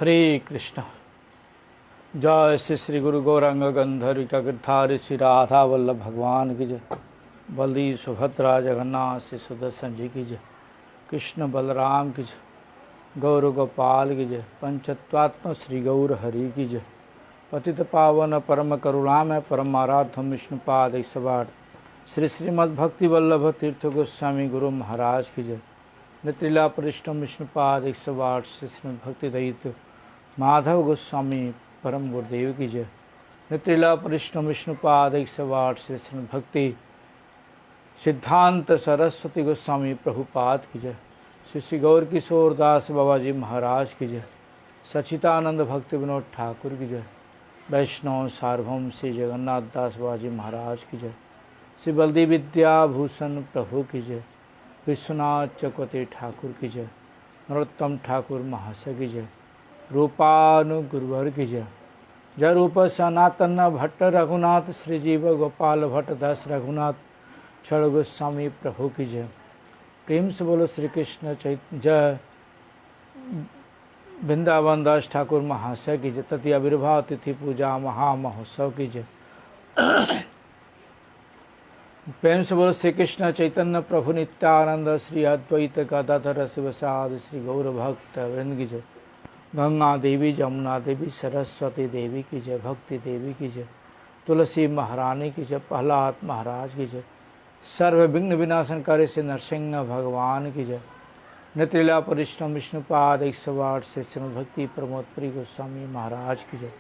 हरे कृष्ण। जय श्री श्री गुरु गौरांग गंधर्व गिरधारी श्री राधा वल्लभ भगवान की जय। बलदेव सुभद्रा जगन्नाथ श्री सुदर्शन जी की जय। कृष्ण बलराम की जय। गौर गोपाल की जय। पंचतत्वात्म श्री गौर हरि की जय। पतित पावन परम करुणामय परम आराध्यम विष्णुपाद ईश्वर श्री श्रीमद् भक्ति वल्लभ तीर्थ गोस्वामी गुरु महाराज की जय। नित्रिला परिष्टम विष्णुपाद ईश्वर श्री श्रीमद् भक्ति दैत्य माधव गोस्वामी परम गुरुदेव की जय। नित्रिला परिष्टम विष्णुपाद ईश्वर श्री श्रीमद् भक्ति सिद्धांत सरस्वती गोस्वामी प्रभुपाद की जय। श्री श्री गौर किशोर दास बाबा जी महाराज की जय। सचितानंद भक्ति विनोद ठाकुर की जय। वैष्णव सार्वभौम श्री जगन्नाथ दास बाबा जी महाराज की जय। श्री बलदेव विद्याभूषण प्रभु की जय। विश्वनाथ चक्रवर्ती ठाकुर की जय। नरोत्तम ठाकुर महाशय की जय। रूपानुगुरुवर की जय। जय रूप सनातन भट्ट रघुनाथ श्री जीव गोपाल भट्ट दास रघुनाथ क्षण गोस्वामी प्रभु की जय। प्रेम से बोलो श्री कृष्ण चैतन्य जय। वृंदावन दास ठाकुर महाशय की जय। तृतीय आविर्भाव तिथि पूजा महामहोत्सव की जय। प्रेम से बोलो श्री कृष्ण चैतन्य प्रभु नित्यानंद श्री अद्वैत गदाधर शिवसाद श्री गौर भक्त वृंद की जय। गंगा देवी जमुना देवी सरस्वती देवी की जय। भक्ति देवी की जय। तुलसी महारानी की जय। प्रहलाद महाराज की जय। सर्व विघ्न विनाशनकारी से नरसिंह भगवान की जय। नित्रिला परिष्टम विष्णुपाद ईश्वर से श्रीमद् भक्ति प्रमोद प्रिय गोस्वामी महाराज की जय।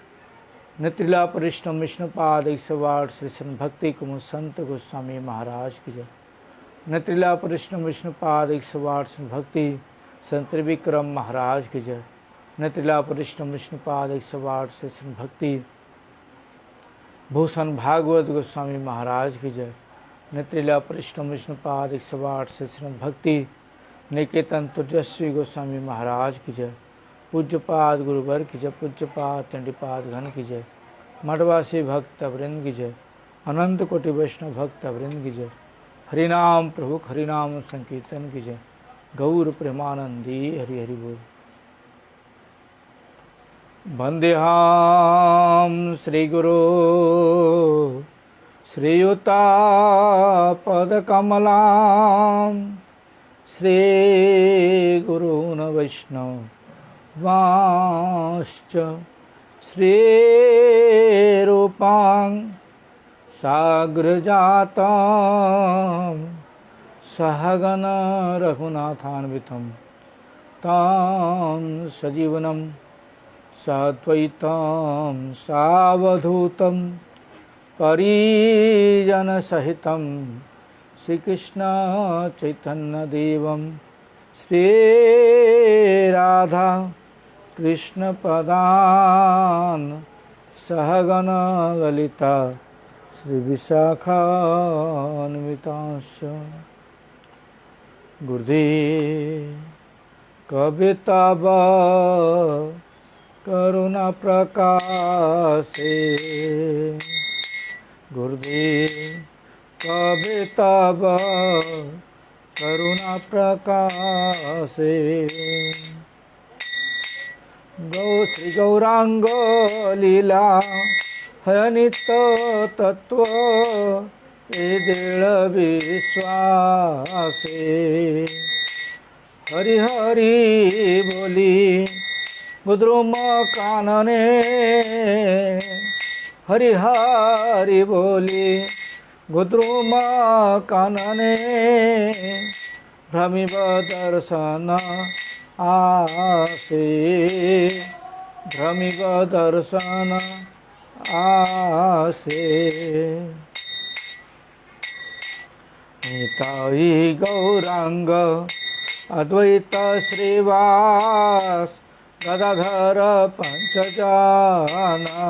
नित्रिला परिष्टम विष्णुपाद ईश्वर श्री श्रीमद् भक्ति कुमुद संत गोस्वामी महाराज की जय। नित्रिला परिष्टम विष्णुपाद ईश्वर श्रीमद् भक्ति संत त्रिविक्रम महाराज की जय। नित्रिला परिष्टम विष्णुपाद ईश्वर श्री श्रीमद् भक्ति भूषण भागवत गोस्वामी महाराज की जय। नित्रिला परिष्टम विष्णुपाद ईश्वर श्री श्रीमद् भक्ति निकेतन तुजस्वी गोस्वामी महाराज की जय। पूज्यपाद गुरुवर की जय। पूज्यपाद चंडीपाद घन की जय। मठवासी भक्त वृंद की जय। अनंत कोटि वैष्णव भक्त वृंद की जय। हरिनाम प्रभु हरिनाम संकीर्तन की जय। गौर प्रेमानंदी हरि हरि बोल। वंदेहाम श्री गुरु श्रीयुता पदकमलां श्री गुरून् वैष्णव वांश्च श्री रूपां साग्रजातं सहगण रघुनाथान्वितं तं सजीवनं साद्वैतं सावधूतं परिजनसहितं श्रीकृष्ण चैतन्य देवं श्री राधा कृष्ण पदान सहगण ललिता श्री विशाखान्वितांश्च गुरुदेव कविताव करुणा प्रकाशे गुरुदेव कविताव करुणा प्रकाशे श्री गौरांग लीला हयनित तत्व दृढ़ विश्वासे हरि हरि बोली गुद्रुम कानने हरि हरि बोली गुद्रुम कानने भ्रमिव दर्शन आसे भ्रमिव दर्शन आसे निताई गौरांग अद्वैत श्रीवास गदाधर पंचजना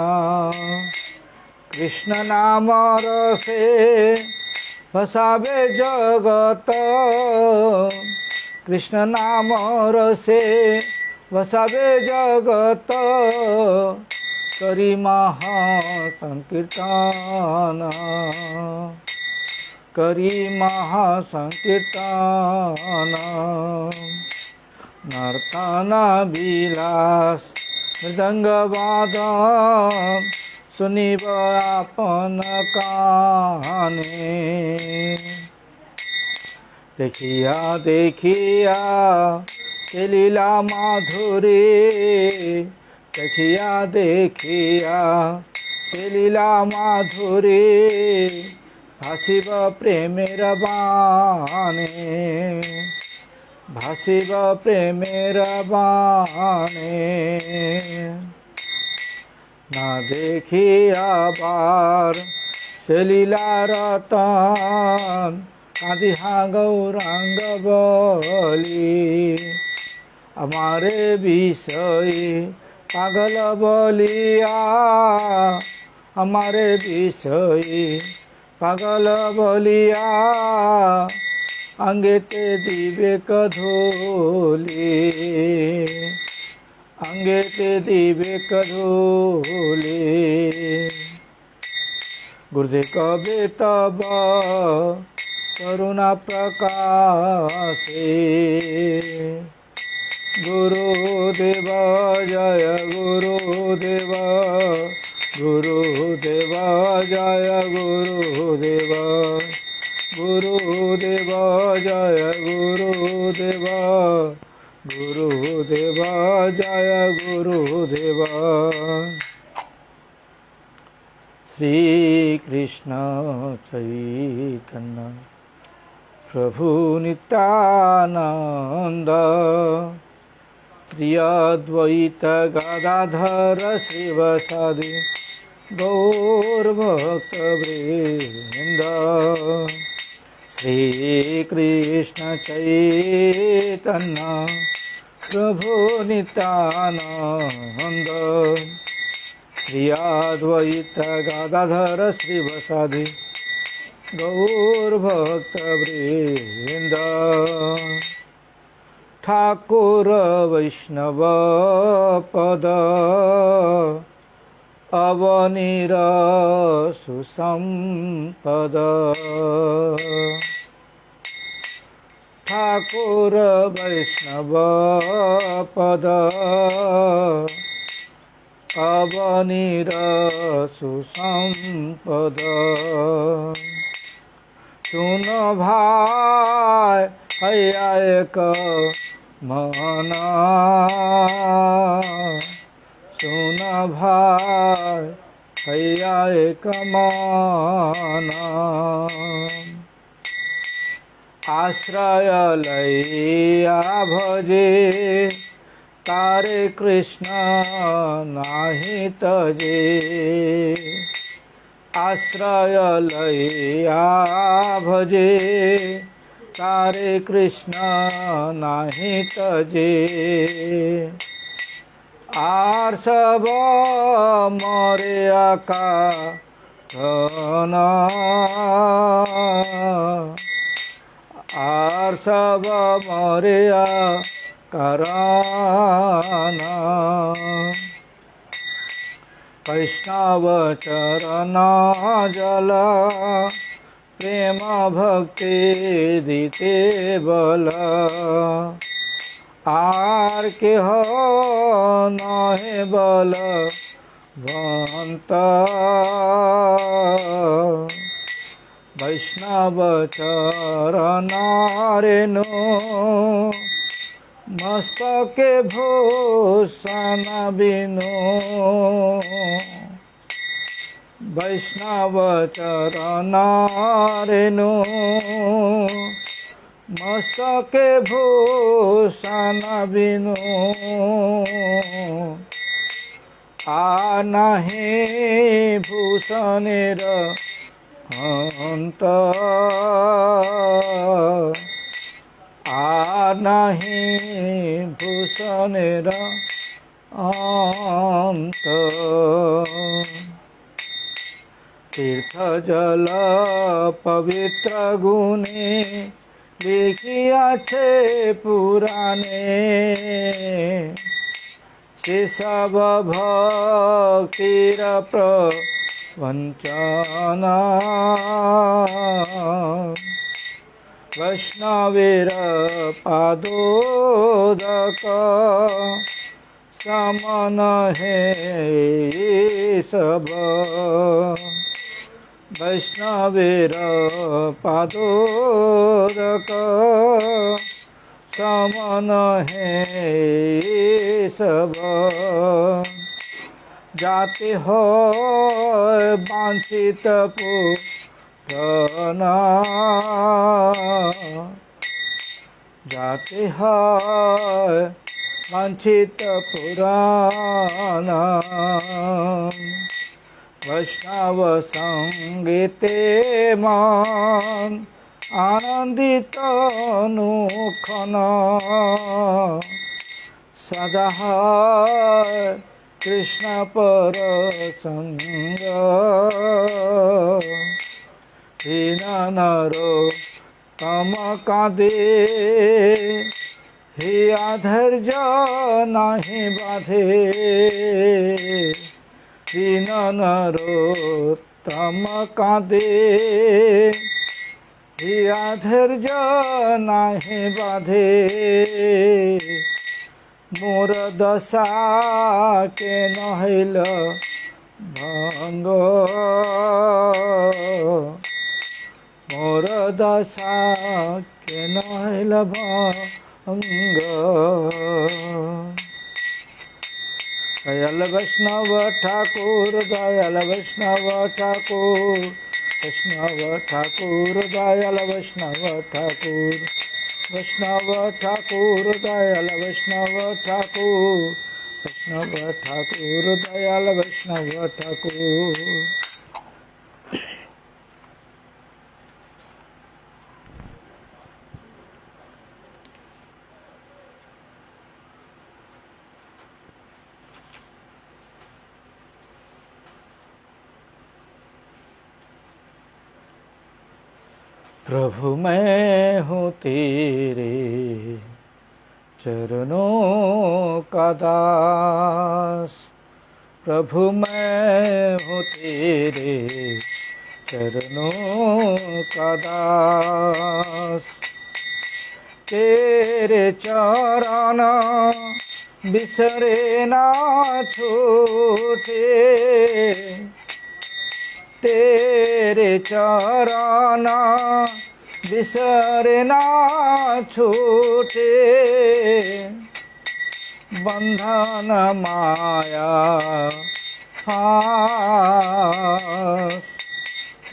कृष्ण नाम रसे बसावे जगत कृष्ण नाम रसे बसावे जगत करी महासंकीर्तन करी महासंकीर्तन नर्तन विलास मृदंग वादन सुनिब आपन काने। देखिया देखिया से लीला माधुरी, देखिया देखिया से लीला माधुरी, भासिब प्रेमेर बाणे, भासिब प्रेमेर बाणे। ना देखिया बार से लीला रतन, काँदिहा गौरांग बली। हमारे विषय पागल बलिया, हमारे विषय पागल बलिया, अंगेते विवेक धूली, अंगेते विवेक धूली। गुरुदेव कबे तब करुणा प्रकाशे, गुरुदेव जय गुरुदेव, गुरुदेव जय गुरुदेव, गुरुदेव जय गुरुदेव, गुरुदेव जय गुरुदेव। श्री कृष्ण चैतन्य प्रभु नित्यानंद, श्री अद्वैत गदाधर श्रीवासादि गौर भक्त वृंद। श्री कृष्ण चैतन्य प्रभु नित्यानंद, श्री अद्वैत गदाधर श्रीवासादि गौर भक्त वृंद। ठाकुर वैष्णव पद अवनीर सुसंपद, ठाकुर वैष्णव पद अवनीर सुसंपद। सुन भाई हैया एक मन, सुन भाई हैया एक मन। आश्रय लैया भजे तारे कृष्ण नाही तजे, आश्रय लैया भजे तारे कृष्ण नाही तजे। आर सब मरे कारण, आर सब मरे कारण। वैष्णव चरण जल प्रेम भक्ति दीते बल। आर के हो नहे बल वंत, वैष्णव चरण रेणु मस्तके भूषण बिनु। वैष्णव चरण रेणु मस्तके भूषण बिनु। आ नहीं भूषणेर अंत, आ नहीं भूषणेर अंत। तीर्थ जल पवित्र गुणे लिखियाছে पुराणे। से सब भक्तिर प्रवंचना, वैष्णवेर पादोदक समन है सब वैष्णवेर पादोदक समन है सब जाते हो वांछित पूरन जाते हो वांछित पुराण वैष्णव संगीते मन आनंदित नुखन सदा कृष्ण पर संग दीन नरो तम कादे हिया धैर्य नाही बाधे दीन नरोत्तम कादे हिया धैर्य नाही बाधे मोर दशा के नहिल भंग मोर दशा के नहिल भंग दयाल वैष्णव ठाकुर दयाल वैष्णव ठाकुर वैष्णव ठाकुर दयाल वैष्णव ठाकुर वैष्णव ठाकुर दयाल वैष्णव ठाकुर वैष्णव ठाकुर दयाल वैष्णव ठाकुर। प्रभु मैं हूँ तेरे चरणों का दास प्रभु मैं हूँ तेरे चरणों का दास तेरे चरण बिसरे ना छूटे तेरे चरण बिसरे ना छूटे बंधन माया फांस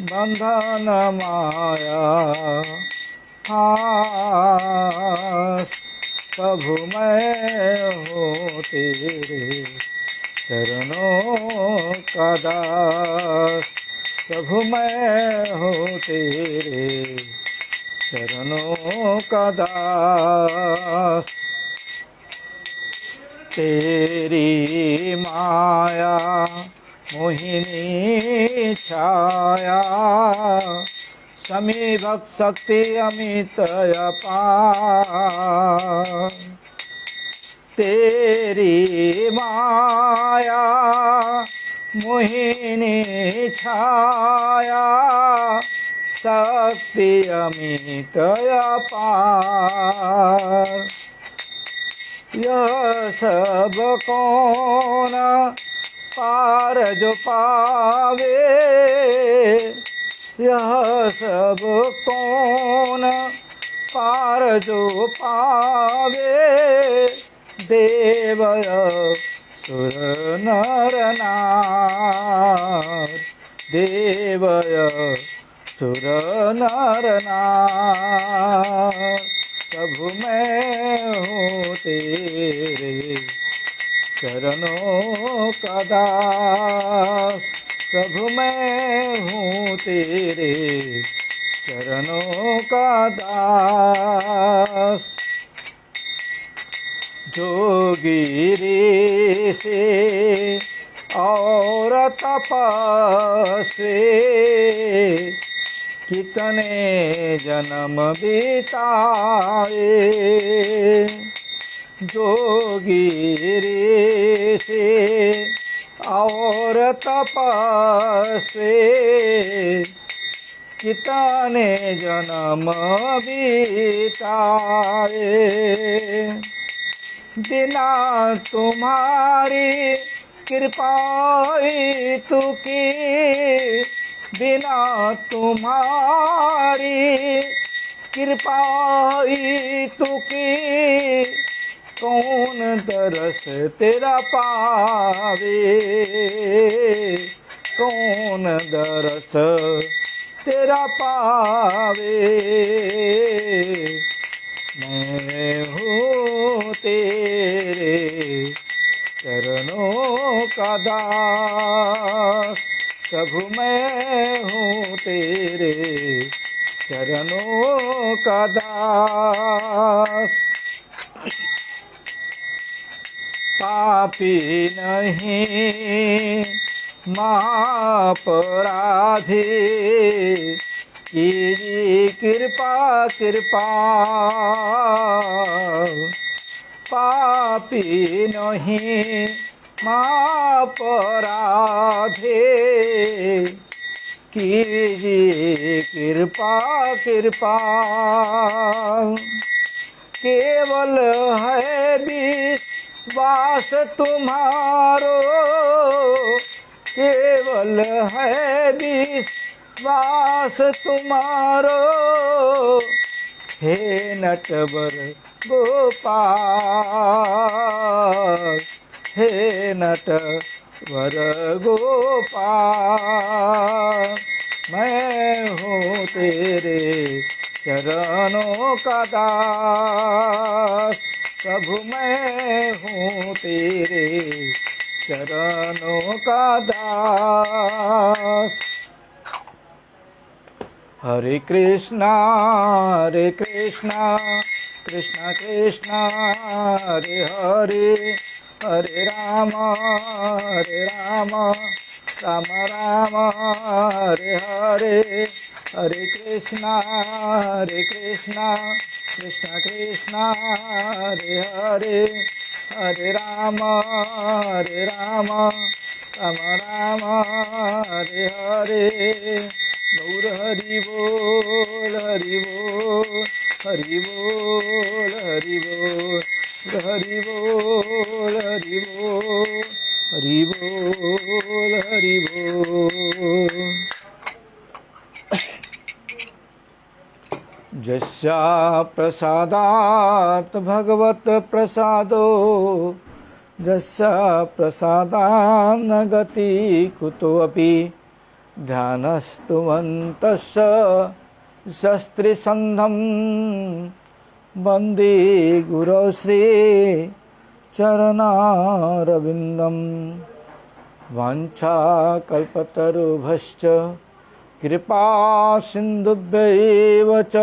बंधन माया फांस प्रभु मैं हूँ तेरे चरणों का दास प्रभु मैं हूँ तेरे चरणों का दास तेरी माया मोहिनी छाया समीभक्त शक्ति अमित अपार तेरी माया मोहिनी छाया शक्ति अमित अपार यह सब कौन पार जो पावे यह सब कौन पार जो पावे देवय सुर नर नार देवय सुर नर नार प्रभु मैं हूँ तेरे चरणों का दास प्रभु मैं हूँ तेरे चरणों का दास जोगिरी से और तपस्वी कितने जन्म बिताए जोगिरी से और तपस्वी कितने जन्म बिताए बिना तुम्हारी कृपा तू की, बिना तुम्हारी कृपा तू की, कौन दरस तेरा पावे, कौन दरस तेरा पावे। मैं हूँ तेरे चरणों का दास, प्रभु मैं हूँ तेरे चरणों का दास। पापी नहीं महापराधी, कीजिए कृपा कृपा। पापी नहीं महापराधी, कीजिए कृपा कृपा। केवल है विश्वास तुम्हारो, केवल है विश्वास तुम्हारो, हे नटवर गोपाल, हे नटवर गोपाल। मैं हूँ तेरे चरणों का दास, प्रभु मैं हूँ तेरे चरणों का दास। हरे कृष्णा कृष्णा कृष्णा हरे हरे, हरे राम राम राम हरे हरे। हरे कृष्णा कृष्णा कृष्णा हरे हरे, हरे राम राम राम हरे हरे। गौर हरि बोल हरि बोल, हरि बोल हरि बोल, हरि बोल हरि बोल, हरि बोल हरि बोल। जस्या प्रसादात् भगवत प्रसादो, जस्या प्रसादात् न गति कुतोऽपि, ध्यानस्तुवन्तस्य शस्त्रिसन्धं वन्दे गुरो श्री चरणारविन्दं। वाञ्छाकल्पतरुभ्यश्च कृपा सिन्धुभ्यैव च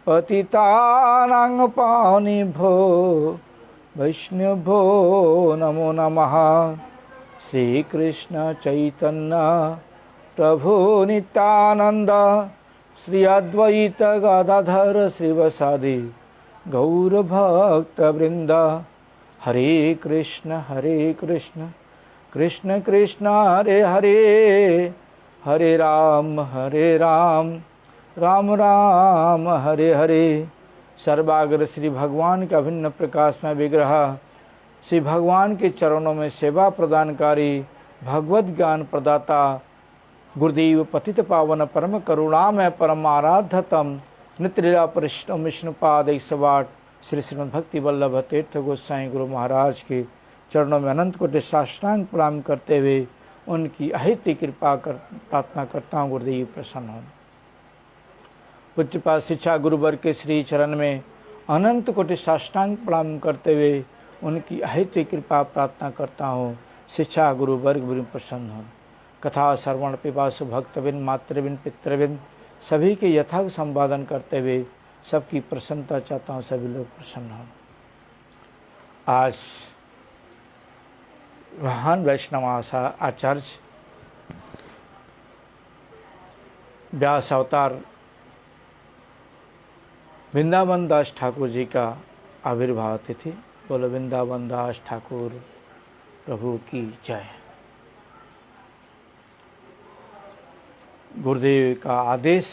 पतितानां पावनेभ्यो वैष्णवेभ्यो नमो नमः। श्री कृष्ण चैतन्य प्रभु नित्यानंद, श्री अद्वैत गदाधर श्रीवासादि गौर भक्त वृंद। हरे कृष्ण कृष्ण कृष्ण हरे हरे, हरे राम राम राम हरे हरे। सर्वाग्र श्री भगवान का भिन्न प्रकाशमय विग्रह, श्री भगवान के चरणों में सेवा प्रदानकारी, भगवत ज्ञान प्रदाता गुरुदेव पतित पावन परम करुणामय परम आराध्यतम नित्यलीला परिश्रम विष्णुपाद 108 श्री श्रीमद् भक्ति वल्लभ तीर्थ गोसाई गुरु महाराज के चरणों में अनंत कोटि साष्टांग प्रणाम करते हुए उनकी अहित कृपा प्रार्थना करता हूँ। गुरुदेव प्रसन्न हो। पूज्यपाद शिक्षा गुरुवर के श्री चरण में अनंत कोटि साष्टांग प्रणाम करते हुए उनकी अहित कृपा प्रार्थना करता हूँ। शिक्षा गुरुवर्ग भी प्रसन्न हो। कथा श्रवण पिपासु भक्तबिन मातृबिन पितृबिन सभी के यथार्थ संवादन करते हुए सबकी प्रसन्नता चाहता हूँ, सभी लोग प्रसन्न हों। आज महान वैष्णव आचार्य व्यास अवतार वृंदावन दास ठाकुर जी का आविर्भाव तिथि। बोलो वृंदावन दास ठाकुर प्रभु की जय। गुरुदेव का आदेश,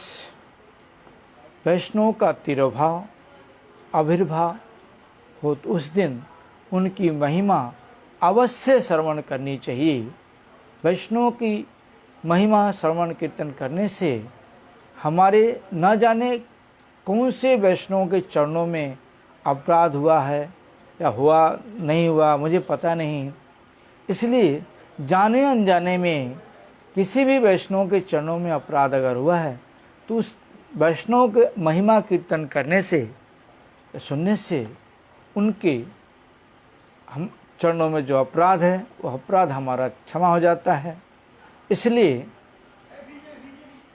वैष्णव का तिरोभाव आविर्भाव हो तो उस दिन उनकी महिमा अवश्य श्रवण करनी चाहिए। वैष्णव की महिमा श्रवण कीर्तन करने से हमारे न जाने कौन से वैष्णव के चरणों में अपराध हुआ है या हुआ नहीं हुआ, मुझे पता नहीं। इसलिए जाने अनजाने में किसी भी वैष्णव के चरणों में अपराध अगर हुआ है तो उस वैष्णव के महिमा कीर्तन करने से, सुनने से उनके हम चरणों में जो अपराध है वो अपराध हमारा क्षमा हो जाता है। इसलिए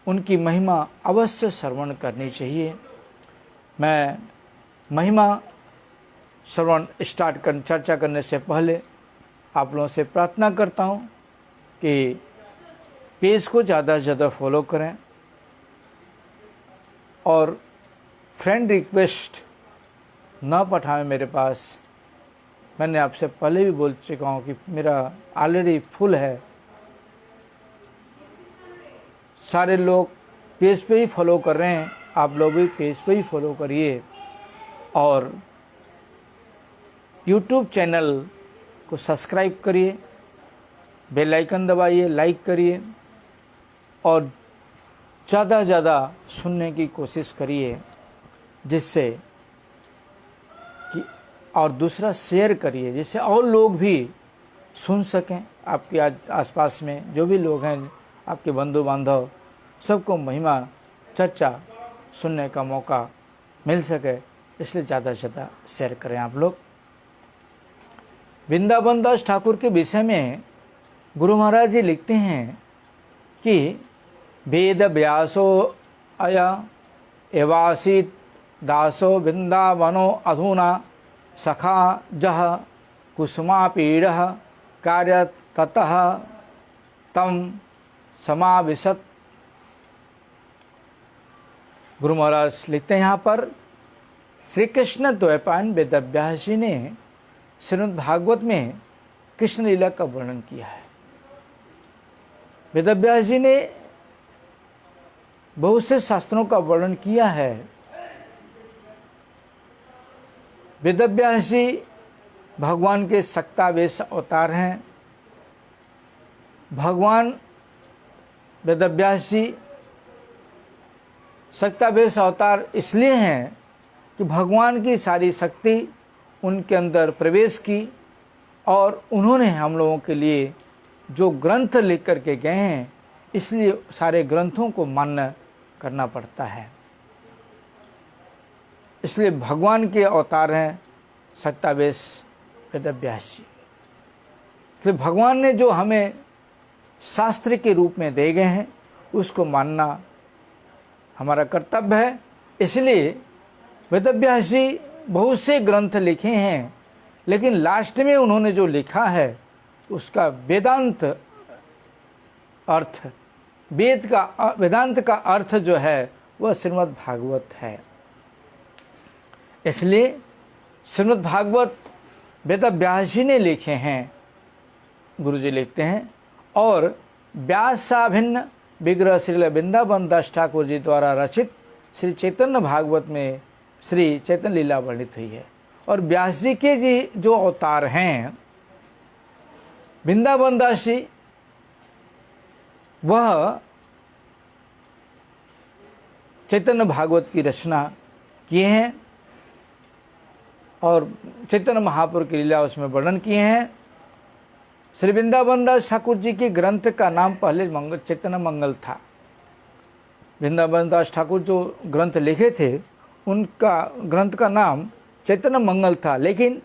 उनकी महिमा अवश्य श्रवण करनी चाहिए। मैं महिमा श्रवण चर्चा करने से पहले आप लोगों से प्रार्थना करता हूँ कि पेज को ज़्यादा से ज़्यादा फॉलो करें और फ्रेंड रिक्वेस्ट न पठाएं मेरे पास। मैंने आपसे पहले भी बोल चुका हूँ कि मेरा ऑलरेडी फुल है। सारे लोग पेज पे ही फॉलो कर रहे हैं, आप लोग भी पेज पे ही फॉलो करिए और यूट्यूब चैनल को सब्सक्राइब करिए, बेल आइकन दबाइए, लाइक करिए और ज़्यादा से ज़्यादा सुनने की कोशिश करिए, जिससे कि और दूसरा शेयर करिए जिससे और लोग भी सुन सकें। आपके आसपास में जो भी लोग हैं, आपके बंधु बांधव, सबको महिमा चर्चा सुनने का मौका मिल सके, इसलिए ज़्यादा से ज़्यादा शेयर करें आप लोग। वृंदावन दास ठाकुर के विषय में गुरु महाराज जी लिखते हैं कि वेद व्यासो अया एवासीत दासो वृंदावनो अधुना सखा जह कुसुमापीड़ कार्य ततः तम समाविशत। गुरु महाराज लिखते हैं यहाँ पर, श्री कृष्ण द्वैपायन वेदव्यास जी ने श्रीमद् भागवत में कृष्ण लीला का वर्णन किया है। वेदव्यास जी ने बहुत से शास्त्रों का वर्णन किया है। वेदव्यास जी भगवान के सक्तावेश अवतार हैं। भगवान वेदव्यास जी सक्तावेश अवतार इसलिए हैं कि भगवान की सारी शक्ति उनके अंदर प्रवेश की और उन्होंने हम लोगों के लिए जो ग्रंथ लिख कर के गए हैं, इसलिए सारे ग्रंथों को मान्य करना पड़ता है। इसलिए भगवान के अवतार हैं सक्तावेश वेदव्यास जी। इसलिए भगवान ने जो हमें शास्त्र के रूप में दे गए हैं उसको मानना हमारा कर्तव्य है। इसलिए वेदव्यास जी बहुत से ग्रंथ लिखे हैं, लेकिन लास्ट में उन्होंने जो लिखा है उसका वेदांत अर्थ, वेदांत का अर्थ जो है वह श्रीमद् भागवत है। इसलिए श्रीमद् भागवत वेदव्यास जी ने लिखे हैं, गुरु जी लिखते हैं, और व्यासाभिन्न विग्रह श्री वृंदावन दास ठाकुर जी द्वारा रचित श्री चैतन्य भागवत में श्री चैतन्य लीला वर्णित हुई है। और व्यास जी के जी जो अवतार हैं वृंदावन दास जी, वह चैतन्य भागवत की रचना किए हैं और चैतन्य महाप्रभु की लीला उसमें वर्णन किए हैं। श्री वृंदावन दास ठाकुर जी के ग्रंथ का नाम पहले चैतन्य मंगल था। वृंदावन दास ठाकुर जो ग्रंथ लिखे थे उनका ग्रंथ का नाम चैतन्य मंगल था, लेकिन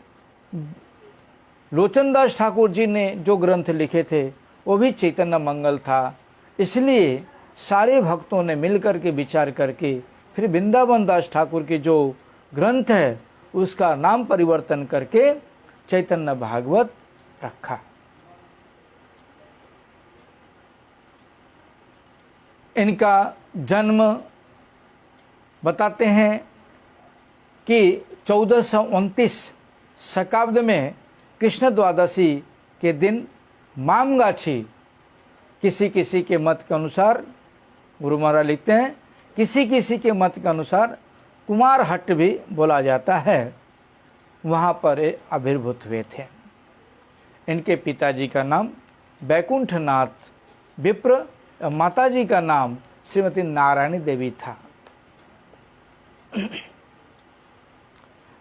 लोचन दास ठाकुर जी ने जो ग्रंथ लिखे थे वो भी चैतन्य मंगल था। इसलिए सारे भक्तों ने मिलकर के विचार करके फिर वृंदावन दास ठाकुर के जो ग्रंथ है उसका नाम परिवर्तन करके चैतन्य भागवत रखा। इनका जन्म बताते हैं कि 1429 शकाब्द में कृष्ण द्वादशी के दिन मामगाछी, किसी किसी के मत के अनुसार, गुरु महाराज लिखते हैं, किसी किसी के मत के अनुसार कुमारहट्ट भी बोला जाता है। वहाँ पर आविर्भूत हुए थे। इनके पिताजी का नाम बैकुंठनाथ विप्र, माताजी का नाम श्रीमती नारायणी देवी था।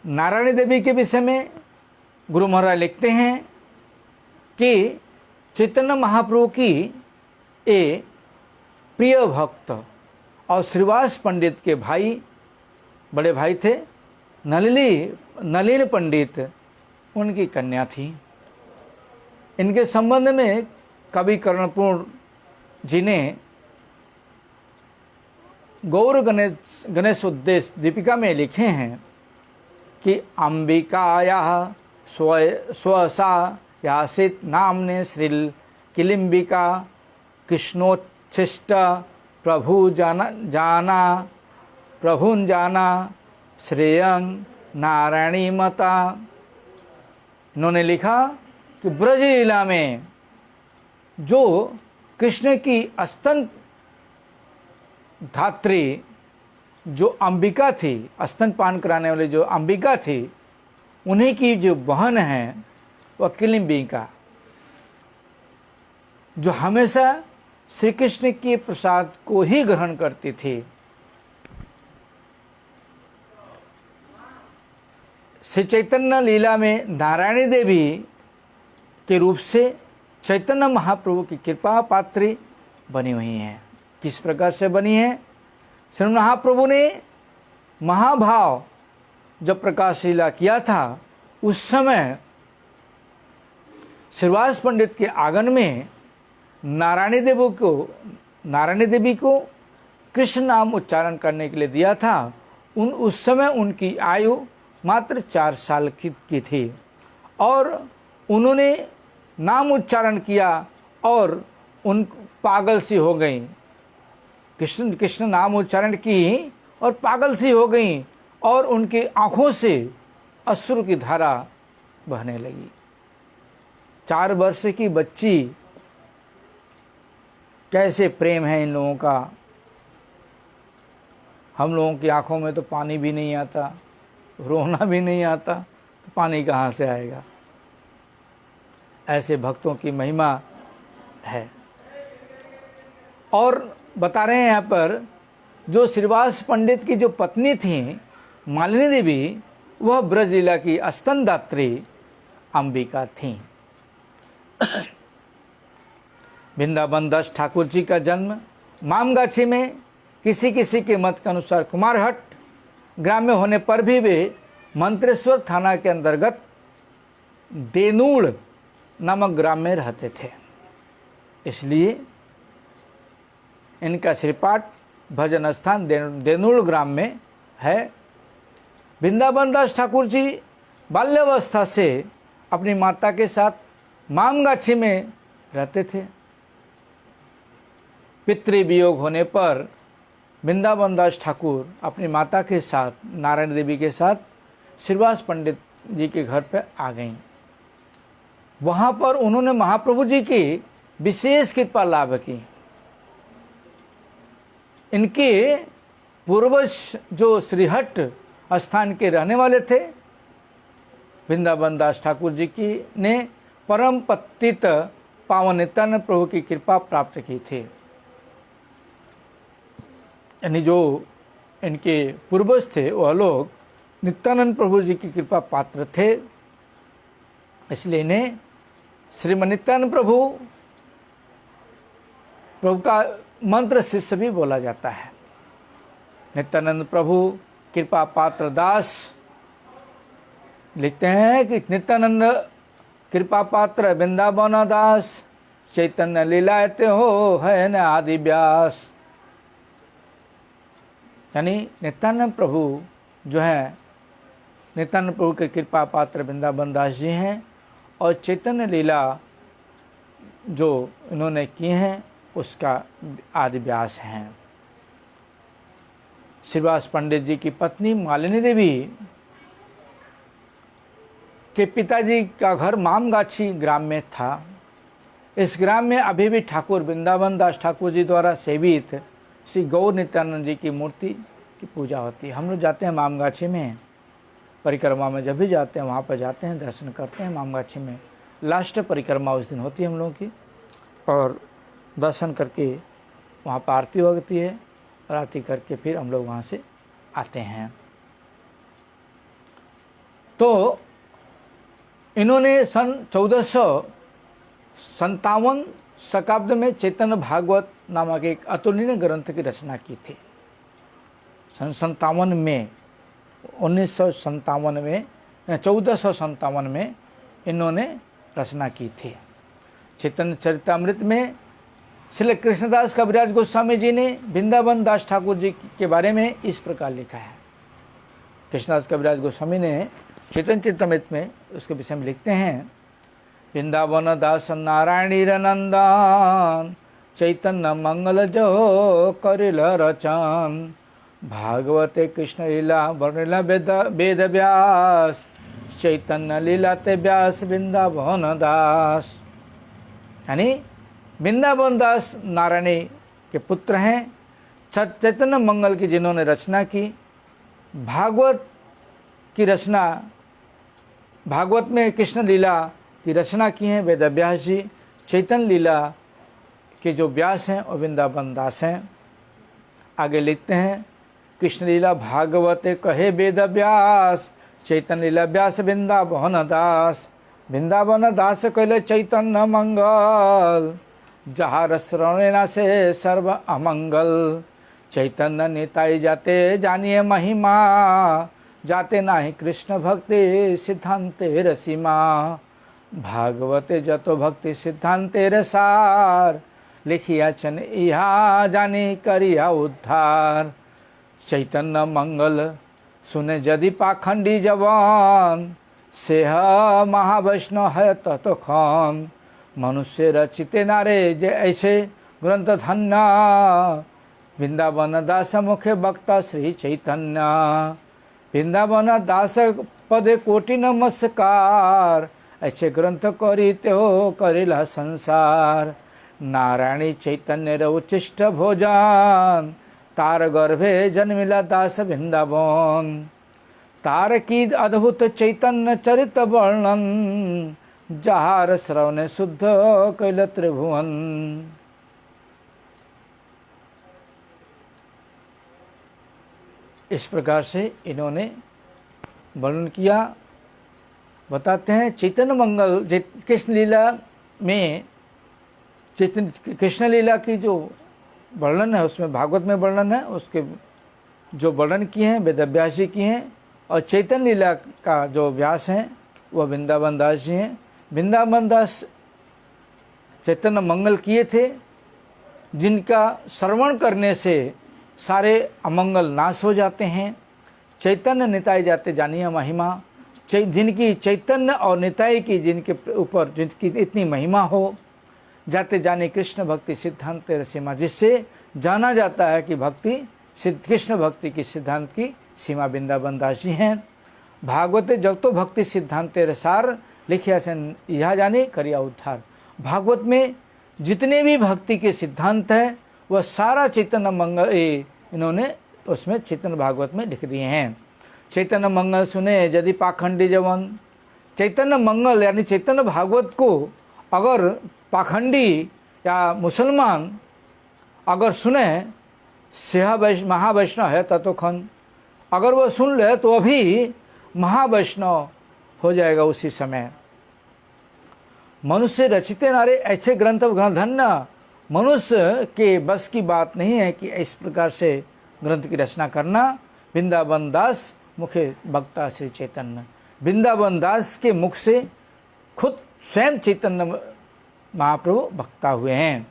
नारायणी देवी के विषय में गुरु महाराज लिखते हैं कि चैतन्य महाप्रभु की ए प्रिय भक्त और श्रीवास पंडित के भाई, बड़े भाई थे नलिनी पंडित, उनकी कन्या थी। इनके संबंध में कवि कर्णपूर्ण जी ने गौर गणेश उद्देश्य दीपिका में लिखे हैं कि अंबिकाया स्वसा यासित नामने श्रील किलिम्बिका कृष्णोच्छिष्ट प्रभुन जाना श्रेयं नारायणी मता। इन्होंने लिखा कि ब्रज लीला में जो कृष्ण की स्तन धात्री जो अंबिका थी, स्तनपान कराने वाली जो अंबिका थी, उन्हीं की जो बहन है वह किलिम्बिका, जो हमेशा श्री कृष्ण के प्रसाद को ही ग्रहण करती थी। श्री चैतन्य लीला में नारायणी देवी के रूप से चैतन्य महाप्रभु की कृपा पात्री बनी हुई हैं। किस प्रकार से बनी है? श्री महाप्रभु ने महाभाव जब प्रकाश लीला किया था, उस समय श्रीवास पंडित के आंगन में नारायणी देवी को कृष्ण नाम उच्चारण करने के लिए दिया था। उस समय उनकी आयु मात्र 4 साल की थी और उन्होंने नाम उच्चारण किया और उन पागल सी हो गई। कृष्ण कृष्ण नाम उच्चारण की और पागल सी हो गई और उनकी आंखों से अश्रु की धारा बहने लगी। 4 वर्ष की बच्ची, कैसे प्रेम है इन लोगों का। हम लोगों की आंखों में तो पानी भी नहीं आता, रोना भी नहीं आता, तो पानी कहाँ से आएगा। ऐसे भक्तों की महिमा है। और बता रहे हैं यहाँ पर, जो श्रीवास पंडित की जो पत्नी थी मालिनी देवी, वह ब्रज लीला की स्तनदात्री अंबिका थी। वृंदावन दास ठाकुर जी का जन्म मामगाछी में किसी किसी के मत के अनुसार कुमारहट ग्राम में होने पर भी वे मंत्रेश्वर थाना के अंतर्गत देनूड़ नामक ग्राम में रहते थे। इसलिए इनका श्रीपाठ भजन स्थान देनूड़ ग्राम में है। वृंदावन दास ठाकुर जी बाल्यावस्था से अपनी माता के साथ मामगाछी में रहते थे। पितृवियोग होने पर वृंदावन दास ठाकुर अपनी माता के साथ, नारायण देवी के साथ श्रीवास पंडित जी के घर पर आ गईं। वहाँ पर उन्होंने महाप्रभु जी की विशेष कृपा लाभ की। इनके पूर्वज जो श्रीहट्ट स्थान के रहने वाले थे, वृंदावन दास ठाकुर जी की ने परम पतित पावन नित्यानंद प्रभु की कृपा प्राप्त की थी। यानी जो इनके पूर्वज थे वह लोग नित्यानंद प्रभु जी की कृपा पात्र थे। इसलिए इन्हें श्रीमन नित्यानंद प्रभु का मंत्र शिष्य भी बोला जाता है। नित्यानंद प्रभु कृपा पात्र दास लिखते हैं कि नित्यानंद कृपा पात्र वृंदावन दास, चैतन्य लीलायते हो है न आदि व्यास। यानी नित्यानंद प्रभु जो है, नित्यानंद प्रभु के कृपा पात्र वृंदावन दास जी हैं और चैतन्य लीला जो इन्होंने की हैं उसका आदि व्यास हैं। श्रीवास पंडित जी की पत्नी मालिनी देवी के पिताजी का घर मामगाछी ग्राम में था। इस ग्राम में अभी भी ठाकुर वृंदावन दास ठाकुर जी द्वारा सेवित श्री गौर नित्यानंद जी की मूर्ति की पूजा होती है। हम लोग जाते हैं मामगाछी में, परिक्रमा में जब भी जाते हैं वहाँ पर जाते हैं, दर्शन करते हैं। मामगाछी में लास्ट परिक्रमा उस दिन होती है हम लोगों की, और दर्शन करके वहाँ पर आरती होती है, और आरती करके फिर हम लोग वहाँ से आते हैं। तो इन्होंने सन 1457 शताब्दी में चैतन्य भागवत नामक एक अतुलनीय ग्रंथ की रचना की थी। सन 57 में 1957 में 1457 में इन्होंने रचना की थी। चैतन्य चरितमृत में श्री कृष्णदास कविराज गोस्वामी जी ने वृंदावन दास ठाकुर जी के बारे में इस प्रकार लिखा है। कृष्णदास कविराज गोस्वामी ने चैतन्य चरितमृत में उसके विषय में लिखते हैं, वृंदावन दास नारायणी नंदन चैतन्य मंगल जो करिल रचन, भागवते कृष्ण लीला वर्णिला वेद व्यास, चैतन्य लीला ते व्यास वृंदावन दास। यानी वृंदावन दास नारायणी के पुत्र हैं, चैतन्य मंगल की जिन्होंने रचना की। भागवत की रचना, भागवत में कृष्ण लीला की रचना की है वेद व्यास जी। चैतन्य लीला के जो व्यास हैं और वृंदावन दास हैं। आगे लिखते हैं, कृष्ण लीला भागवते कहे वेद व्यास, चैतन्य लीला व्यास वृंदावन दास। वृंदावन दास कहले चैतन्य मंगल, जहाँ रस रौना से सर्व अमंगल। चैतन्य निताई जाते जानिए महिमा, जाते नाही कृष्ण भक्ति सिद्धांते रसीमा। भागवते जतो भक्ति सिद्धांते रसार, लिखिया चन इहा जानी करिया उद्धार। चैतन्य मंगल सुने यदि पाखंडी जवान, सेह महावैष्णव है ततो खान। मनुष्य रचिते नारे जे ऐसे ग्रंथ धन्ना, वृंदावन दास मुखे वक्ता श्री चैतन्य। वृंदावन दास पदे कोटि नमस्कार, ऐसे ग्रंथ करी त्यो करिला संसार। नारायणी चैतन्य उच्चिष्ट भोजन, तार गर्भे जन्मिला दास वृंदावन। तार की अद्भुत चैतन्य चरित वर्णन, जहार श्रवण शुद्ध कैल त्रिभुवन। इस प्रकार से इन्होंने वर्णन किया। बताते हैं चैतन्य मंगल कृष्ण लीला में, कृष्ण लीला की जो वर्णन है उसमें भागवत में वर्णन है, उसके जो वर्णन किए हैं वेद व्यास जी किए हैं, और चैतन्य लीला का जो व्यास हैं वह वृंदावन दास जी हैं। वृंदावन दास चैतन्य मंगल किए थे, जिनका श्रवण करने से सारे अमंगल नाश हो जाते हैं। चैतन्य निताई जाते जानिए महिमा, जिनकी चैतन्य और निताई की जिनके ऊपर जिनकी इतनी महिमा हो, जाते जाने कृष्ण भक्ति सिद्धांत सीमा, जिससे जाना जाता है कि भक्ति कृष्ण भक्ति की सिद्धांत की सीमा वृंदावन दास जी हैं। भागवते जगतो भक्ति सिद्धांत रसार, लिखिया से यह जाने करिया उद्धार। भागवत में जितने भी भक्ति के सिद्धांत हैं वह सारा चैतन्य मंगल इन्होंने उसमें चैतन्य भागवत में लिख दिए हैं। चैतन्य मंगल सुने यदि पाखंडी जवन, चैतन्य मंगल यानी चैतन्य भागवत को अगर पाखंडी या मुसलमान अगर सुने, सेह महावैष्णव है ततोखन, अगर वह सुन ले तो अभी महावैष्णव हो जाएगा उसी समय। मनुष्य रचिते नारे ऐसे ग्रंथ धन्य, मनुष्य के बस की बात नहीं है कि इस प्रकार से ग्रंथ की रचना करना। वृंदावन दास मुखे वक्ता श्री चैतन्य, वृंदावन दास के मुख से खुद स्वयं चैतन्य महाप्रभु वक्ता हुए हैं।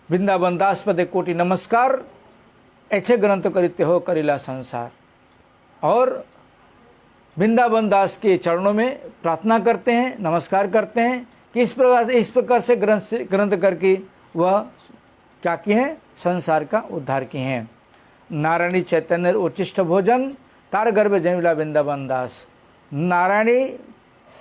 वृंदावन दास पदे कोटि नमस्कार, ऐसे ग्रंथ करिते हो करिला संसार। और वृंदावन दास के चरणों में प्रार्थना करते हैं, नमस्कार करते हैं कि इस प्रकार से ग्रंथ करके वह क्या किए हैं, संसार का उद्धार किए हैं। नारायणी चैतन्य उच्चिष्ट भोजन, तार गर्भ जन्मिला वृंदावन दास। नारायणी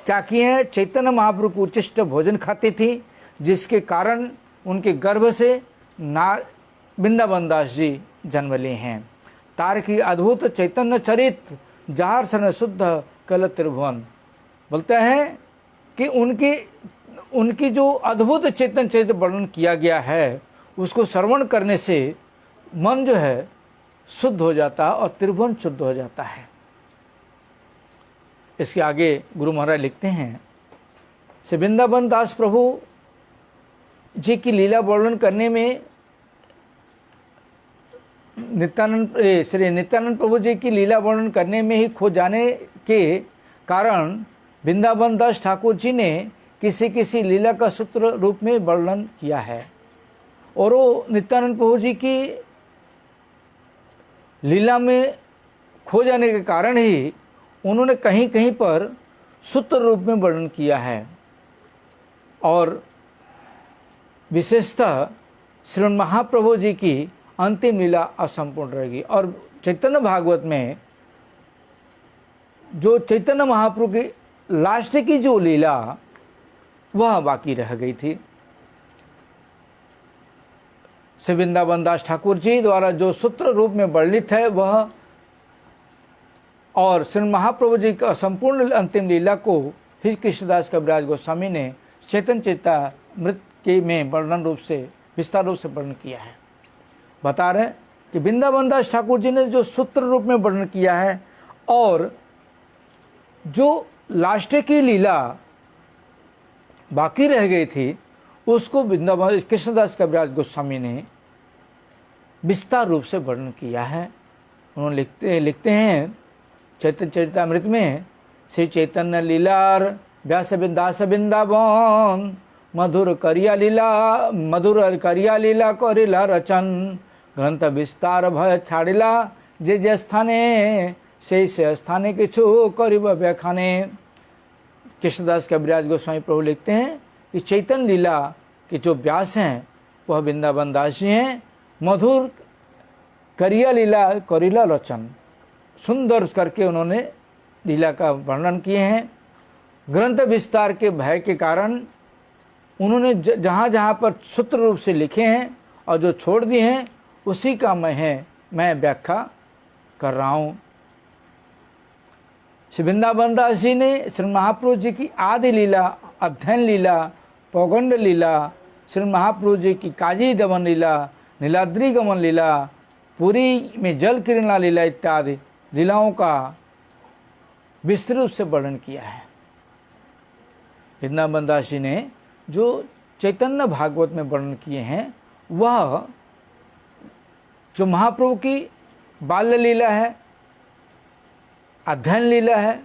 क्या किए हैं, चैतन्य महाप्रभु को उच्चिष्ट भोजन खाती थी, जिसके कारण उनके गर्भ से वृंदावन दास जी जन्म लिए हैं। तार की अद्भुत चैतन्य चरित जार सन शुद्ध कल त्रिभुवन। बोलते हैं कि उनकी जो अद्भुत चेतन चरित्र वर्णन किया गया है, उसको श्रवण करने से मन जो है शुद्ध हो जाता है और त्रिभुवन शुद्ध हो जाता है। इसके आगे गुरु महाराज लिखते हैं, श्री वृंदावन दास प्रभु जी की लीला वर्णन करने में श्री नित्यानंद प्रभु जी की लीला वर्णन करने में ही खो जाने के कारण वृंदावन दास ठाकुर जी ने किसी किसी लीला का सूत्र रूप में वर्णन किया है। और वो नित्यानंद प्रभु जी की लीला में खो जाने के कारण ही उन्होंने कहीं कहीं पर सूत्र रूप में वर्णन किया है। और विशेषतः श्रीमद् महाप्रभु जी की अंतिम लीला असंपूर्ण रहेगी। और चैतन्य भागवत में जो चैतन्य महाप्रभु की लास्ट की जो लीला वह बाकी रह गई थी। श्री वृंदावन दास ठाकुर जी द्वारा जो सूत्र रूप में वर्णित है वह, और श्री महाप्रभु जी का संपूर्ण अंतिम लीला को फिर कृष्णदास कविराज गोस्वामी ने चैतन्य चरितामृत के में वर्णन रूप से विस्तार रूप से वर्णन किया है। बता रहे कि वृंदावन दास ठाकुर जी ने जो सूत्र रूप में वर्णन किया है और जो लास्ट की लीला बाकी रह गई थी उसको वृंदावन कृष्णदास कविराज गोस्वामी ने विस्तार रूप से वर्णन किया है। उन्होंने लिखते हैं चैतन्य चरितामृत में, श्री चैतन्य लीलार व्यास दास वृंदावन मधुर करिया लीला करिला रचन ग्रंथ विस्तार भय छाड़िला जे जे स्थाने से स्थाने किछु करिब व्याख्याने। कृष्णदास कविराज गोस्वामी प्रभु लिखते हैं कि चैतन्य लीला के जो व्यास हैं वह वृंदावन दास जी हैं। मधुर करिया लीला करिला रचन, सुंदर करके उन्होंने लीला का वर्णन किए हैं। ग्रंथ विस्तार के भय के कारण उन्होंने जहाँ जहाँ पर सूत्र रूप से लिखे हैं और जो छोड़ दिए हैं उसी का मैं व्याख्या कर रहा हूँ। श्री वृंदावन दास जी ने श्री महाप्रभु जी की आदि लीला, अध्ययन लीला, पौगंड लीला, श्री महाप्रभु जी की काजी दमन लीला, नीलाद्री गमन लीला, पुरी में जल किरणा लीला इत्यादि लीलाओं का विस्तृत रूप से वर्णन किया है। वृंदावन दास जी ने जो चैतन्य भागवत में वर्णन किए हैं वह जो महाप्रभु की बाल्य लीला है, अध्ययन लीला है,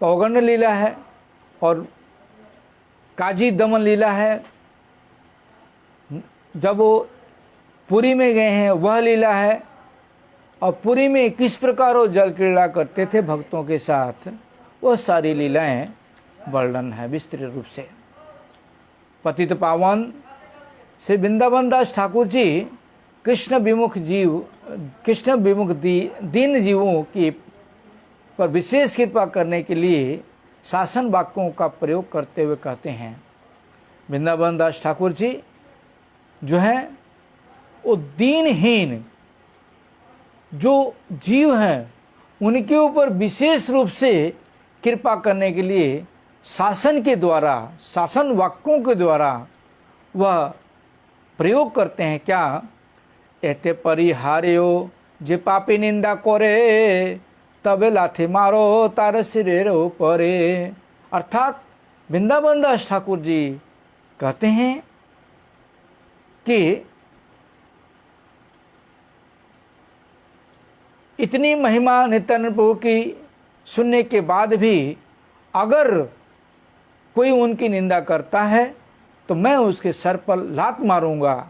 पौगंड लीला है और काजी दमन लीला है, जब वो पुरी में गए हैं वह लीला है, और पुरी में किस प्रकार वो जल क्रीड़ा करते थे भक्तों के साथ, वह सारी लीलाएं वर्णन है विस्तृत रूप से। पतित पावन श्री वृंदावन दास ठाकुर जी कृष्ण विमुख दीन जीवों की पर विशेष कृपा करने के लिए शासन वाक्यों का प्रयोग करते हुए कहते हैं, वृंदावन दास ठाकुर जी जो हैं वो दीनहीन जो जीव हैं उनके ऊपर विशेष रूप से कृपा करने के लिए शासन के द्वारा, शासन वाक्यों के द्वारा वह प्रयोग करते हैं। क्या एते परिहार्यो जे पापी निंदा करे तबे लाठी मारो तार सिरेर ऊपरे। अर्थात वृंदावन दास ठाकुर जी कहते हैं कि इतनी महिमा नित्यानंद प्रभु की सुनने के बाद भी अगर कोई उनकी निंदा करता है तो मैं उसके सर पर लात मारूंगा।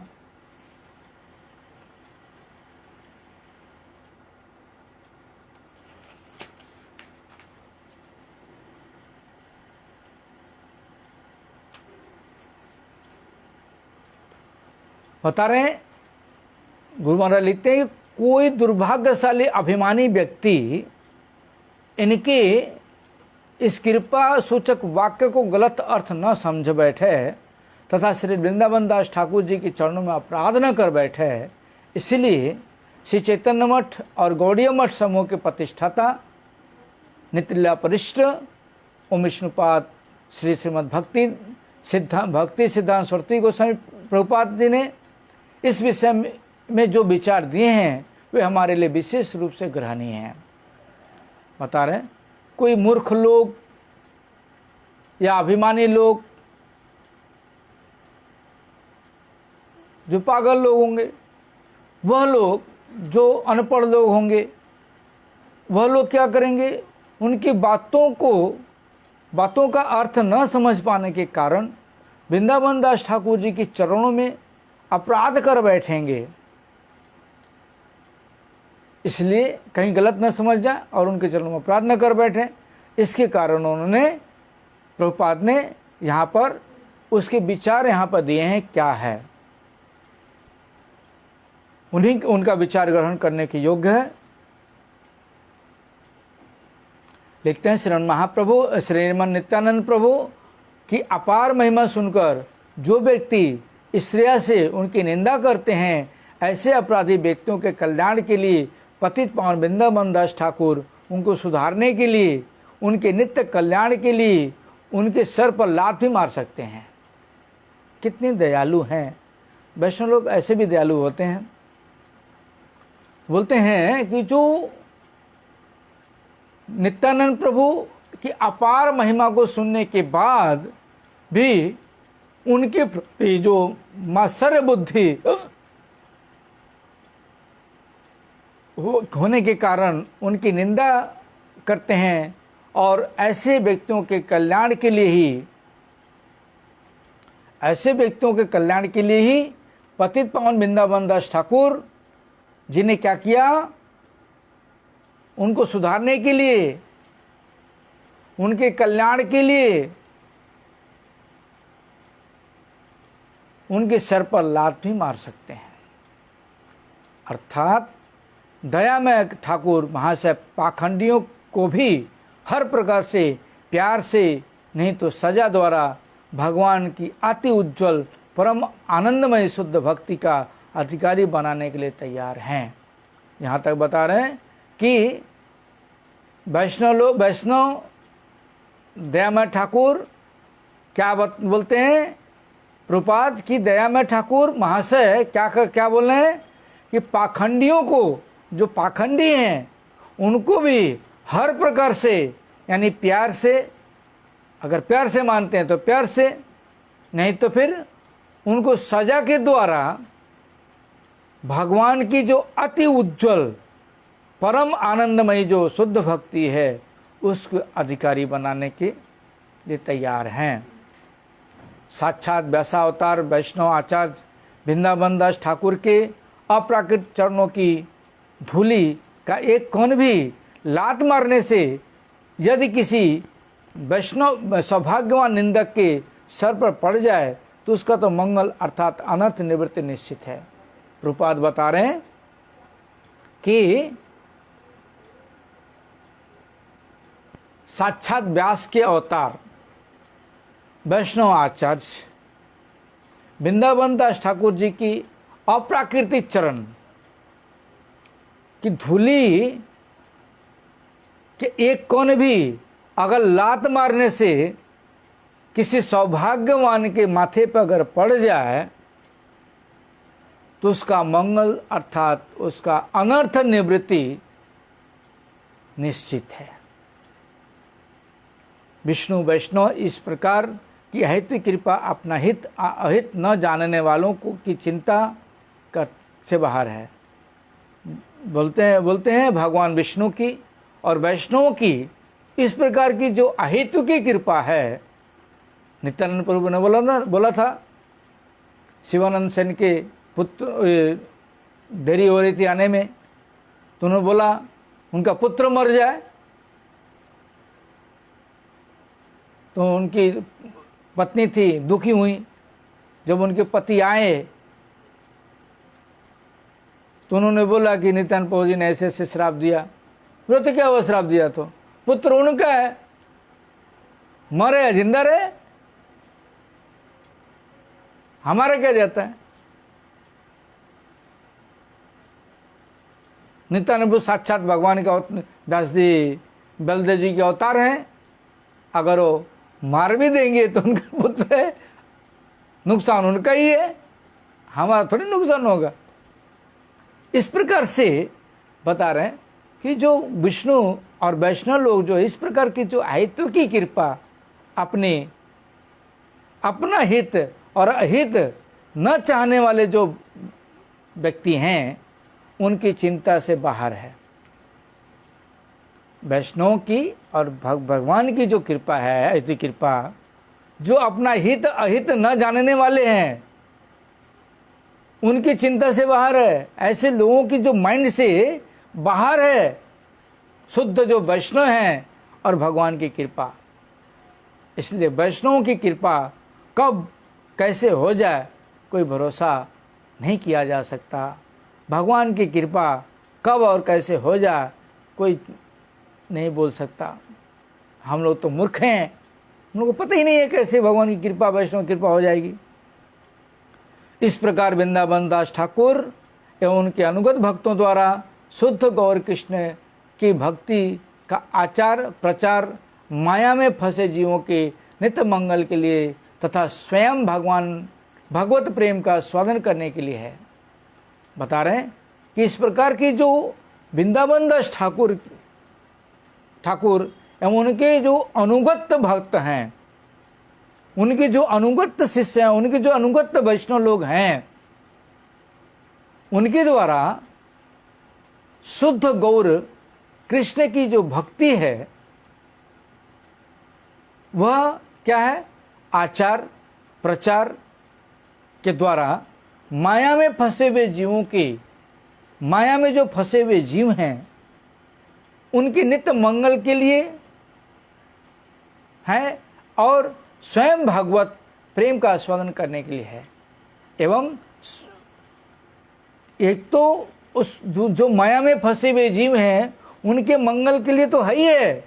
बता रहे हैं गुरु महाराज लिखते हैं कि कोई दुर्भाग्यशाली अभिमानी व्यक्ति इनके इस कृपा सूचक वाक्य को गलत अर्थ न समझ बैठे तथा श्री वृंदावन दास ठाकुर जी के चरणों में अपराध न कर बैठे, इसलिए श्री चैतन्य मठ और गौड़ीय मठ समूह के प्रतिष्ठाता नित्यलीला परिष्ठ ओम विष्णुपाद श्री श्रीमद् भक्ति सिद्धांत सरस्वती गोस्वामी प्रभुपाद जी ने इस विषय में जो विचार दिए हैं वे हमारे लिए विशेष रूप से ग्रहणीय हैं। बता रहे कोई मूर्ख लोग या अभिमानी लोग, जो पागल लोग होंगे, वह लोग जो अनपढ़ लोग होंगे, वह लोग क्या करेंगे, उनकी बातों का अर्थ न समझ पाने के कारण वृंदावन दास ठाकुर जी के चरणों में अपराध कर बैठेंगे। इसलिए कहीं गलत न समझ जाए और उनके चरणों में अपराध न कर बैठे, इसके कारण उन्होंने प्रभुपाद ने यहाँ पर उसके विचार यहाँ पर दिए हैं क्या है, उनका विचार ग्रहण करने के योग्य है। लिखते हैं श्रीमन महाप्रभु श्रीमन नित्यानंद प्रभु की अपार महिमा सुनकर जो व्यक्ति श्रेया से उनकी निंदा करते हैं, ऐसे अपराधी व्यक्तियों के कल्याण के लिए पतित पावन वृंदावन दास ठाकुर उनको सुधारने के लिए, उनके नित्य कल्याण के लिए उनके सर पर लात भी मार सकते हैं। कितने दयालु हैं वैष्णव लोग, ऐसे भी दयालु होते हैं। बोलते हैं कि जो नित्यानंद प्रभु की अपार महिमा को सुनने के बाद भी उनके प्रति जो मात्सर्य बुद्धि होने के कारण उनकी निंदा करते हैं, और ऐसे व्यक्तियों के कल्याण के लिए ही पतित पावन वृंदावन दास ठाकुर जी ने क्या किया, उनको सुधारने के लिए, उनके कल्याण के लिए उनके सर पर लात भी मार सकते हैं। अर्थात दयामय ठाकुर महाशय पाखंडियों को भी हर प्रकार से प्यार से नहीं तो सजा द्वारा भगवान की अति उज्जवल परम आनंदमय शुद्ध भक्ति का अधिकारी बनाने के लिए तैयार हैं। यहाँ तक बता रहे हैं कि वैष्णव दयामय ठाकुर क्या बोलते हैं, प्रभुपाद की दयामय ठाकुर महाशय क्या बोल रहे हैं कि पाखंडियों को, जो पाखंडी हैं उनको भी हर प्रकार से, यानी प्यार से, अगर प्यार से मानते हैं तो प्यार से, नहीं तो फिर उनको सजा के द्वारा भगवान की जो अति उज्जवल परम आनंदमयी जो शुद्ध भक्ति है उसको अधिकारी बनाने के लिए तैयार हैं। साक्षात व्यासावतार वैष्णव आचार्य वृंदावन दास ठाकुर के अप्राकृत चरणों की धूलि का एक कण भी लात मारने से यदि किसी वैष्णव सौभाग्यवान निंदक के सर पर पड़ जाए तो उसका तो मंगल अर्थात अनर्थ निवृत्ति निश्चित है। प्रभुपाद बता रहे हैं कि साक्षात व्यास के अवतार वैष्णव आचार्य वृंदावन दास ठाकुर जी की अप्राकृतिक चरण की धूलि के एक कोण भी अगर लात मारने से किसी सौभाग्यवान के माथे पर अगर पड़ जाए तो उसका मंगल अर्थात उसका अनर्थ निवृत्ति निश्चित है। विष्णु वैष्णव इस प्रकार की अहित कृपा अपना हित अहित न जानने वालों को की चिंता कर से बाहर है। बोलते हैं भगवान विष्णु की और वैष्णव की इस प्रकार की जो अहेतु की कृपा है। नित्यानंद प्रभु ने बोला था शिवानंद सेन के पुत्र देरी हो रही थी आने में, तो उन्होंने बोला उनका पुत्र मर जाए, तो उनकी पत्नी थी दुखी हुई। जब उनके पति आए तो उन्होंने बोला कि नित्यानंद प्रभु जी ने ऐसे ऐसे श्राप दिया। बोले तो क्या हुआ, श्राप दिया तो पुत्र उनका है, मरे या जिंदा रहे, हमारा क्या जाता है। नित्यानंद साक्षात भगवान का व्यास जी बलदेव जी के अवतार हैं। अगर वो मार भी देंगे तो उनका पुत्र है, नुकसान उनका ही है, हमारा थोड़ी नुकसान होगा। इस प्रकार से बता रहे हैं कि जो विष्णु और वैष्णव लोग जो इस प्रकार की जो अहित्व की कृपा अपना हित और अहित न चाहने वाले जो व्यक्ति हैं उनकी चिंता से बाहर है। वैष्णव की और भगवान की जो कृपा है, ऐसी कृपा जो अपना हित अहित न जानने वाले हैं उनकी चिंता से बाहर है। ऐसे लोगों की जो माइंड से बाहर है शुद्ध जो वैष्णव हैं और भगवान की कृपा। इसलिए वैष्णवों की कृपा कब कैसे हो जाए कोई भरोसा नहीं किया जा सकता। भगवान की कृपा कब और कैसे हो जाए कोई नहीं बोल सकता। हम लोग तो मूर्ख हैं, हम लोग को पता ही नहीं है कैसे भगवान की कृपा वैष्णव कृपा हो जाएगी। इस प्रकार वृंदावन दास ठाकुर एवं उनके अनुगत भक्तों द्वारा शुद्ध गौर कृष्ण की भक्ति का आचार प्रचार माया में फंसे जीवों के नित्य मंगल के लिए तथा स्वयं भगवत प्रेम का स्वादन करने के लिए है। बता रहे हैं कि इस प्रकार की जो वृंदावन दास ठाकुर एवं उनके जो अनुगत भक्त हैं, उनके जो अनुगत शिष्य हैं, उनके जो अनुगत वैष्णव लोग हैं, उनके द्वारा शुद्ध गौर कृष्ण की जो भक्ति है वह क्या है, आचार प्रचार के द्वारा माया में फंसे हुए जीवों के, माया में जो फंसे हुए जीव हैं उनके नित्य मंगल के लिए है और स्वयं भगवत प्रेम का आस्वादन करने के लिए है। एवं एक तो उस जो माया में फंसे हुए जीव हैं उनके मंगल के लिए तो है ही है,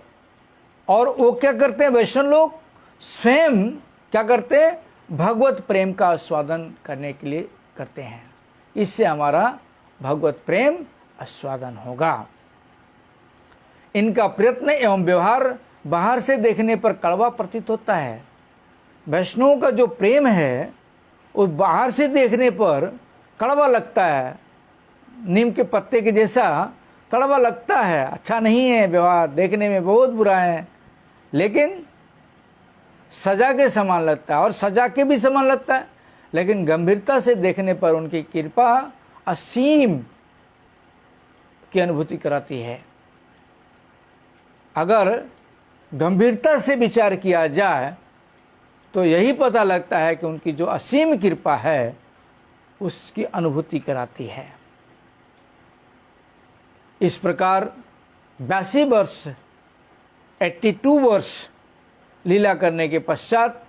और वो क्या करते हैं वैष्णव लोग स्वयं क्या करते हैं, भगवत प्रेम का आस्वादन करने के लिए करते हैं। इससे हमारा भगवत प्रेम आस्वादन होगा। इनका प्रयत्न एवं व्यवहार बाहर से देखने पर कड़वा प्रतीत होता है। वैष्णवों का जो प्रेम है वो बाहर से देखने पर कड़वा लगता है, नीम के पत्ते के जैसा कड़वा लगता है, अच्छा नहीं है व्यवहार, देखने में बहुत बुरा है, लेकिन सजा के समान लगता है और सजा के भी समान लगता है। लेकिन गंभीरता से देखने पर उनकी कृपा असीम की अनुभूति कराती है। अगर गंभीरता से विचार किया जाए तो यही पता लगता है कि उनकी जो असीम कृपा है उसकी अनुभूति कराती है। इस प्रकार 82 वर्ष 82 वर्ष लीला करने के पश्चात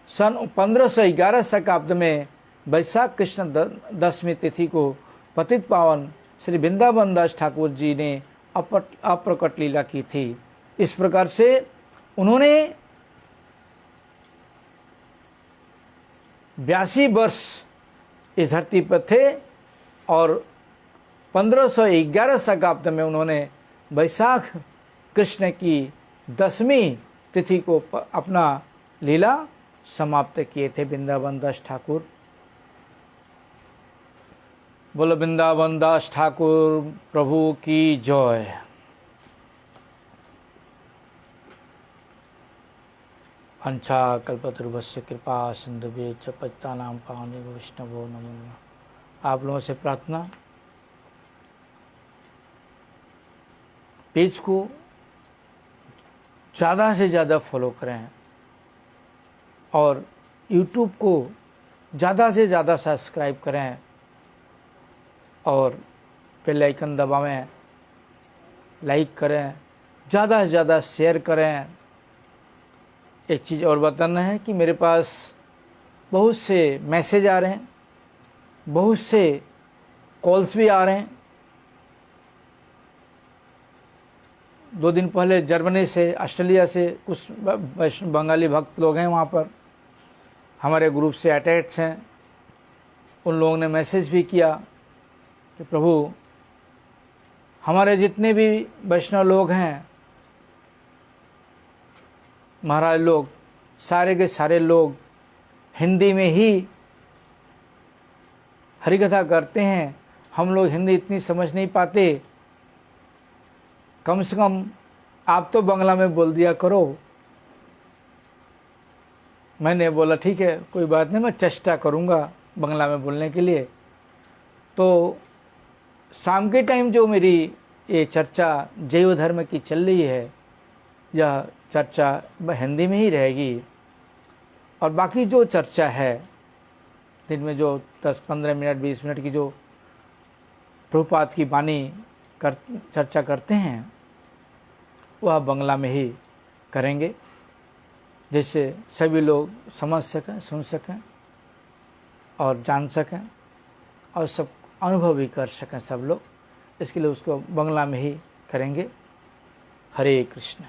सन 1511 शकाब्द में वैशाख कृष्ण दशमी तिथि को पतित पावन श्री वृंदावन दास ठाकुर जी ने अप्रकट लीला की थी। इस प्रकार से उन्होंने 82 वर्ष इस धरती पर थे और 1511 शकाब्द में उन्होंने वैशाख कृष्ण की दशमी तिथि को अपना लीला समाप्त किए थे वृंदावन दास ठाकुर। बोलो वृंदावन दास ठाकुर प्रभु की जय। अंछा कल्पतरुभस्य कृपा सिंधुभ्यश्च पतितानां पावनेभ्यो वैष्णवो नमो नमः। आप लोगों से प्रार्थना, पेज को ज़्यादा से ज़्यादा फॉलो करें और YouTube को ज़्यादा से ज़्यादा सब्सक्राइब करें और बेल आइकन दबाएं, लाइक करें, ज़्यादा से ज़्यादा शेयर करें। एक चीज़ और बताना है कि मेरे पास बहुत से मैसेज आ रहे हैं, बहुत से कॉल्स भी आ रहे हैं। 2 दिन पहले जर्मनी से, ऑस्ट्रेलिया से कुछ बंगाली भक्त लोग हैं वहाँ पर, हमारे ग्रुप से अटैच हैं। उन लोगों ने मैसेज भी किया कि प्रभु हमारे जितने भी वैष्णव लोग हैं, महाराज लोग, सारे के सारे लोग हिंदी में ही हरिकथा करते हैं। हम लोग हिंदी इतनी समझ नहीं पाते, कम से कम आप तो बांग्ला में बोल दिया करो। मैंने बोला ठीक है, कोई बात नहीं, मैं चेष्टा करूँगा बांग्ला में बोलने के लिए। तो शाम के टाइम जो मेरी ये चर्चा जैव धर्म की चल रही है, यह चर्चा हिंदी में ही रहेगी। और बाकी जो चर्चा है दिन में जो 10-15 मिनट 20 मिनट की जो प्रभुपाद की वाणी चर्चा करते हैं, वह बांग्ला में ही करेंगे, जिससे सभी लोग समझ सकें, सुन सकें और जान सकें और सब अनुभव भी कर सकें सब लोग। इसके लिए उसको बांग्ला में ही करेंगे। हरे कृष्ण।